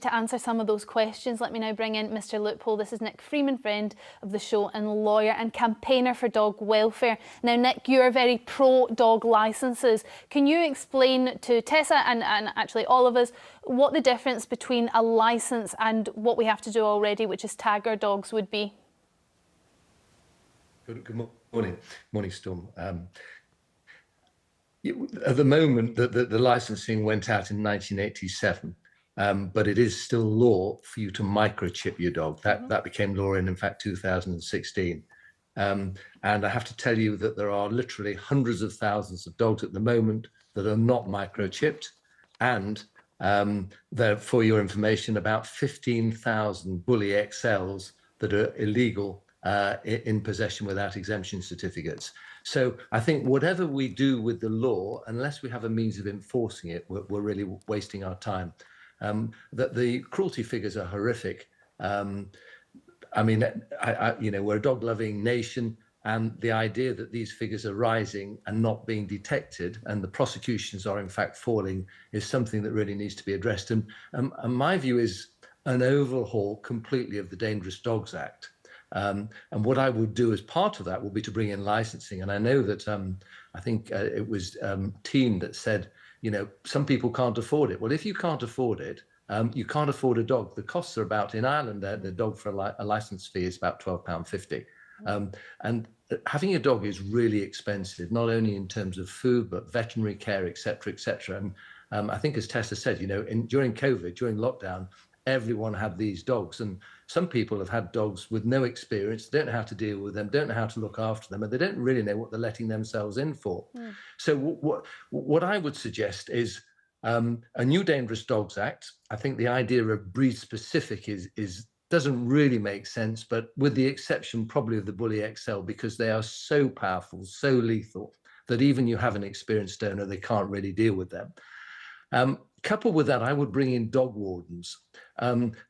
To answer some of those questions, let me now bring in Mr. Loophole. This is Nick Freeman, friend of the show and lawyer and campaigner for dog welfare. Now, Nick, you're very pro-dog licences. Can you explain to Tessa and actually all of us what the difference between a licence and what we have to do already, which is tag our dogs, would be? Good morning, Storm. At the moment, the licensing went out in 1987. But it is still law for you to microchip your dog. That became law in fact, 2016. And I have to tell you that there are literally hundreds of thousands of dogs at the moment that are not microchipped. And there, for your information, about 15,000 Bully XLs that are illegal in possession without exemption certificates. So I think whatever we do with the law, unless we have a means of enforcing it, we're really wasting our time. That the cruelty figures are horrific. I mean, we're a dog-loving nation, and the idea that these figures are rising and not being detected, and the prosecutions are in fact falling, is something that really needs to be addressed. And my view is an overhaul completely of the Dangerous Dogs Act. And what I would do as part of that will be to bring in licensing. And I know that I think it was Team that said, some people can't afford it. Well, if you can't afford it, you can't afford a dog. The costs are about, in Ireland, the dog for a license fee is about £12.50. And having a dog is really expensive, not only in terms of food, but veterinary care, et cetera, et cetera. And I think, as Tessa said, during COVID, during lockdown, everyone had these dogs, and some people have had dogs with no experience, don't know how to deal with them, don't know how to look after them, and they don't really know what they're letting themselves in for. So what I would suggest is a new Dangerous Dogs Act. I think the idea of breed specific doesn't really make sense, but with the exception probably of the Bully XL, because they are so powerful, so lethal, that even you have an experienced owner, they can't really deal with them. Coupled with that, I would bring in dog wardens,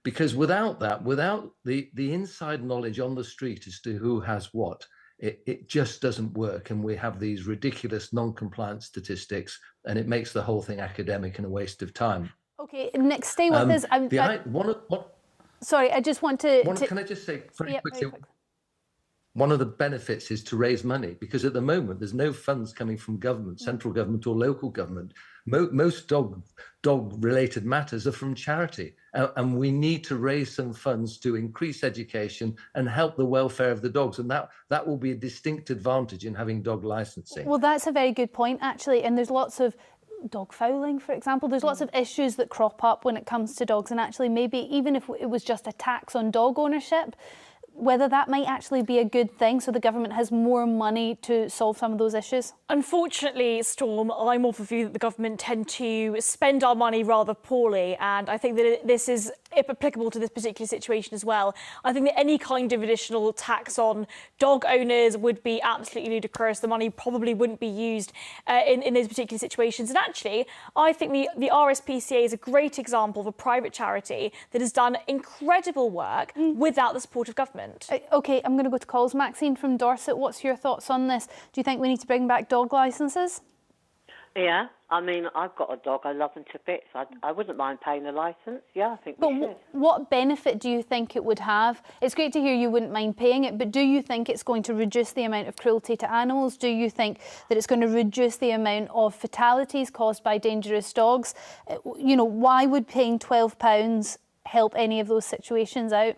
because without the inside knowledge on the street as to who has what, it just doesn't work. And we have these ridiculous non-compliance statistics, and it makes the whole thing academic and a waste of time. Okay, Nick, stay with us. Sorry, I just want to... Can I just say very quickly? One of the benefits is to raise money, because at the moment there's no funds coming from government, central government or local government. Most dog-related matters are from charity, and we need to raise some funds to increase education and help the welfare of the dogs, and that will be a distinct advantage in having dog licensing. Well, that's a very good point, actually, and there's lots of dog fouling, for example. There's lots of issues that crop up when it comes to dogs, and actually maybe even if it was just a tax on dog ownership, whether that might actually be a good thing so the government has more money to solve some of those issues? Unfortunately, Storm, I'm of the view that the government tend to spend our money rather poorly, and I think that this is applicable to this particular situation as well. I think that any kind of additional tax on dog owners would be absolutely ludicrous. The money probably wouldn't be used in those particular situations. And actually, I think the RSPCA is a great example of a private charity that has done incredible work without the support of government. OK, I'm going to go to calls. Maxine from Dorset, what's your thoughts on this? Do you think we need to bring back dog licences? Yeah, I mean, I've got a dog. I love him to bits. I wouldn't mind paying a licence. Yeah, I think we should. What benefit do you think it would have? It's great to hear you wouldn't mind paying it, but do you think it's going to reduce the amount of cruelty to animals? Do you think that it's going to reduce the amount of fatalities caused by dangerous dogs? Why would paying £12 help any of those situations out?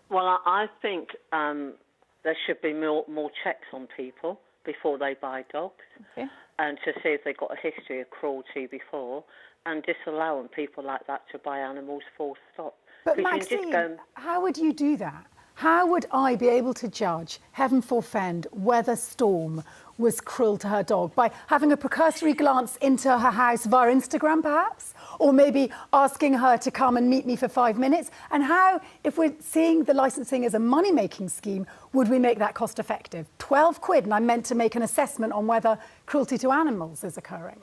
Well, I think there should be more checks on people before they buy dogs. Okay. And to see if they've got a history of cruelty before, and disallowing people like that to buy animals full stop. But Maxine, how would you do that? How would I be able to judge, heaven forfend, whether Storm was cruel to her dog? By having a precursory glance into her house via Instagram, perhaps? Or maybe asking her to come and meet me for 5 minutes? And how, if we're seeing the licensing as a money-making scheme, would we make that cost-effective? 12 quid, and I'm meant to make an assessment on whether cruelty to animals is occurring.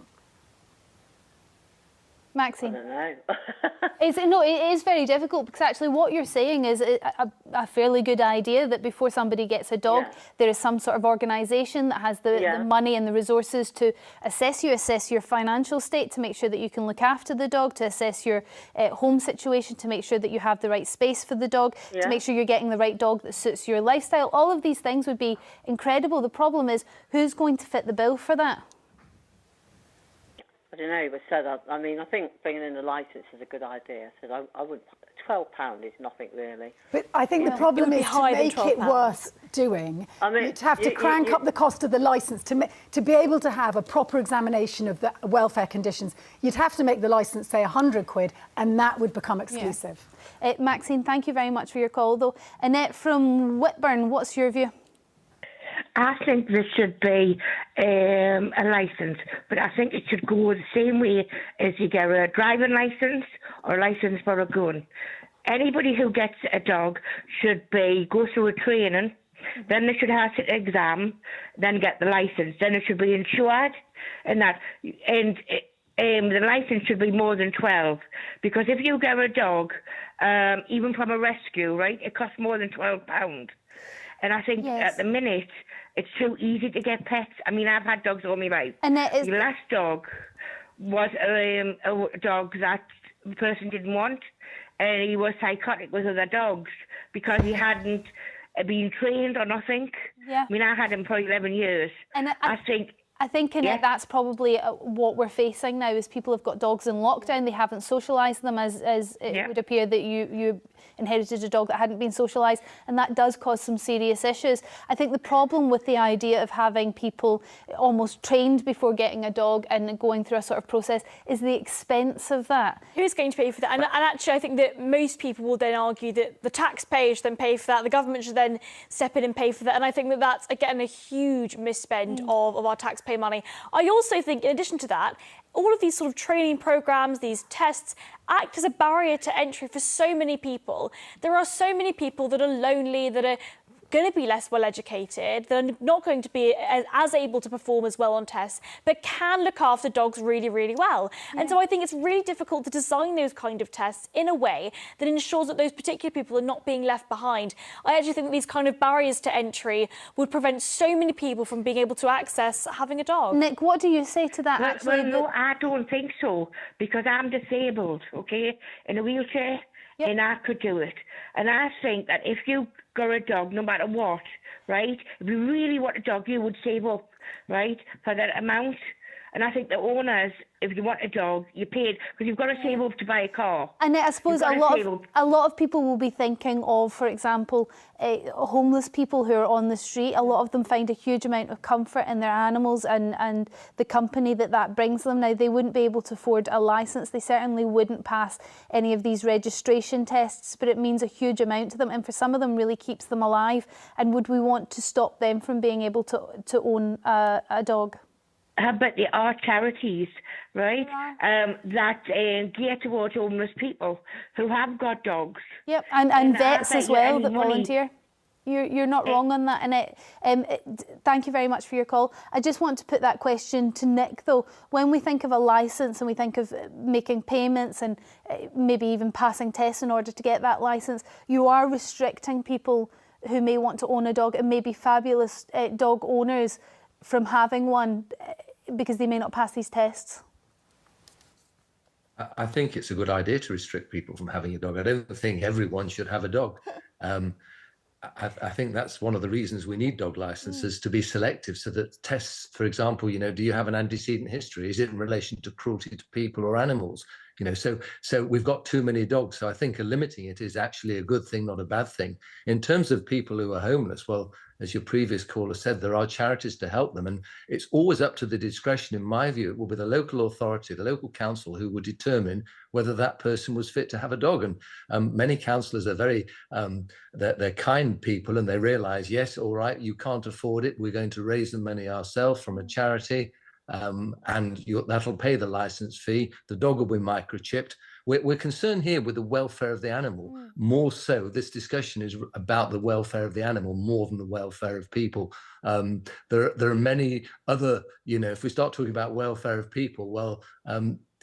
Maxine? I don't know. It is very difficult, because actually what you're saying is a fairly good idea, that before somebody gets a dog, there is some sort of organisation that has the money and the resources to assess your financial state, to make sure that you can look after the dog, to assess your home situation, to make sure that you have the right space for the dog, to make sure you're getting the right dog that suits your lifestyle. All of these things would be incredible. The problem is, who's going to fit the bill for that? I don't know, but said, I mean, I think bringing in the licence is a good idea. I said, I wouldn't, £12 is nothing really. But I think the problem is, to make it worth doing, I mean, you'd have to crank up the cost of the licence to be able to have a proper examination of the welfare conditions. You'd have to make the licence, say, £100, and that would become exclusive. Maxine, thank you very much for your call, though. Annette from Whitburn, what's your view? I think there should be a licence, but I think it should go the same way as you get a driving licence or a licence for a gun. Anybody who gets a dog should go through a training, then they should have an exam, then get the licence, then it should be insured, and the licence should be more than 12, because if you get a dog, even from a rescue, right, it costs more than £12. And I think at the minute, it's too easy to get pets. I mean, I've had dogs all my life. And the last dog was a dog that the person didn't want, and he was psychotic with other dogs because he hadn't been trained or nothing. Yeah. I mean, I had him for 11 years. And I think Annette, that's probably what we're facing now, is people have got dogs in lockdown. They haven't socialised them, as it would appear that you inherited a dog that hadn't been socialised, and that does cause some serious issues. I think the problem with the idea of having people almost trained before getting a dog and going through a sort of process is the expense of that. Who's going to pay for that? And actually, I think that most people will then argue that the taxpayer should then pay for that, the government should then step in and pay for that, and I think that that's, again, a huge misspend of our taxpayer money. I also think, in addition to that, all of these sort of training programmes, these tests, act as a barrier to entry for so many people. There are so many people that are lonely, that are going to be less well educated, that are not going to be as able to perform as well on tests, but can look after dogs really, really well. And so I think it's really difficult to design those kind of tests in a way that ensures that those particular people are not being left behind. I actually think that these kind of barriers to entry would prevent so many people from being able to access having a dog. Nick, what do you say to that? Well, no, I don't think so, because I'm disabled, okay, in a wheelchair, and I could do it. And I think that if you got a dog, no matter what, right, if you really want a dog, you would save up, right, for that amount. And I think the owners, if you want a dog, you pay it, because you've got to save up to buy a car. And I suppose a lot of people will be thinking of, for example, homeless people who are on the street. A lot of them find a huge amount of comfort in their animals and the company that brings them. Now, they wouldn't be able to afford a licence. They certainly wouldn't pass any of these registration tests, but it means a huge amount to them, and for some of them really keeps them alive. And would we want to stop them from being able to own a dog? But there are charities, right, that gear towards homeless people who have got dogs. Yep, and vets as well that volunteer. You're not wrong on that, Annette. Thank you very much for your call. I just want to put that question to Nick, though. When we think of a licence and we think of making payments and maybe even passing tests in order to get that licence, you are restricting people who may want to own a dog, and maybe fabulous dog owners, from having one, because they may not pass these tests. I think it's a good idea to restrict people from having a dog. I don't think everyone should have a dog. I think that's one of the reasons we need dog licenses, to be selective, so that tests, for example, do you have an antecedent history? Is it in relation to cruelty to people or animals? So we've got too many dogs. So I think limiting it is actually a good thing, not a bad thing. In terms of people who are homeless, well, as your previous caller said, there are charities to help them. And it's always up to the discretion, in my view. It will be the local authority, the local council, who would determine whether that person was fit to have a dog. And many councillors are very, they're kind people, and they realise, yes, all right, you can't afford it. We're going to raise the money ourselves from a charity. And that'll pay the licence fee. The dog will be microchipped. We're concerned here with the welfare of the animal. More so, this discussion is about the welfare of the animal more than the welfare of people. There are many other, if we start talking about welfare of people, well,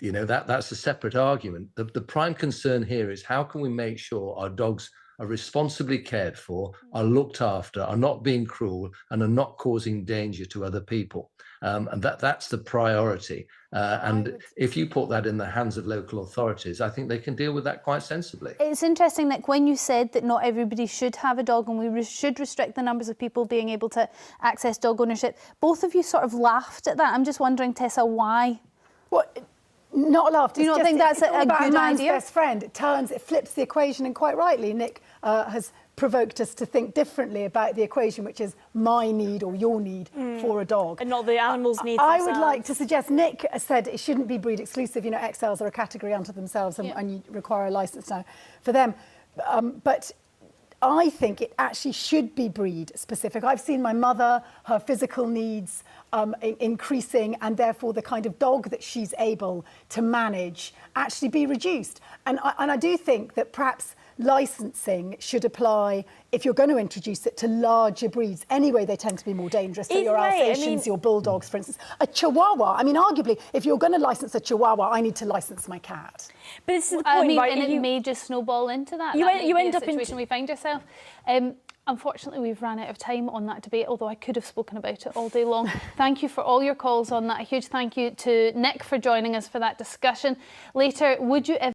you know, that's a separate argument. The prime concern here is how can we make sure our dogs are responsibly cared for, are looked after, are not being cruel, and are not causing danger to other people. And that's the priority. And if you put that in the hands of local authorities, I think they can deal with that quite sensibly. It's interesting that when you said that not everybody should have a dog and we should restrict the numbers of people being able to access dog ownership, both of you sort of laughed at that. I'm just wondering, Tessa, why? Well, not laughed. Do you not think that's a good idea? Best friend. It flips the equation, and quite rightly, Nick has provoked us to think differently about the equation, which is my need or your need for a dog. And not the animal's need for I themselves. would like to suggest, Nick said it shouldn't be breed exclusive. You know, XLs are a category unto themselves, and you require a licence now for them. But I think it actually should be breed specific. I've seen my mother, her physical needs increasing, and therefore the kind of dog that she's able to manage actually be reduced. And I do think that perhaps licensing should apply, if you're going to introduce it, to larger breeds. Anyway, they tend to be more dangerous. So your Alsatians, your Bulldogs, for instance. A Chihuahua, I mean, arguably, if you're going to license a Chihuahua, I need to license my cat. But this is the point, right? And it may just snowball into that. You end up in a situation we find yourself. Unfortunately, we've run out of time on that debate, although I could have spoken about it all day long. Thank you for all your calls on that. A huge thank you to Nick for joining us for that discussion. Later, would you ever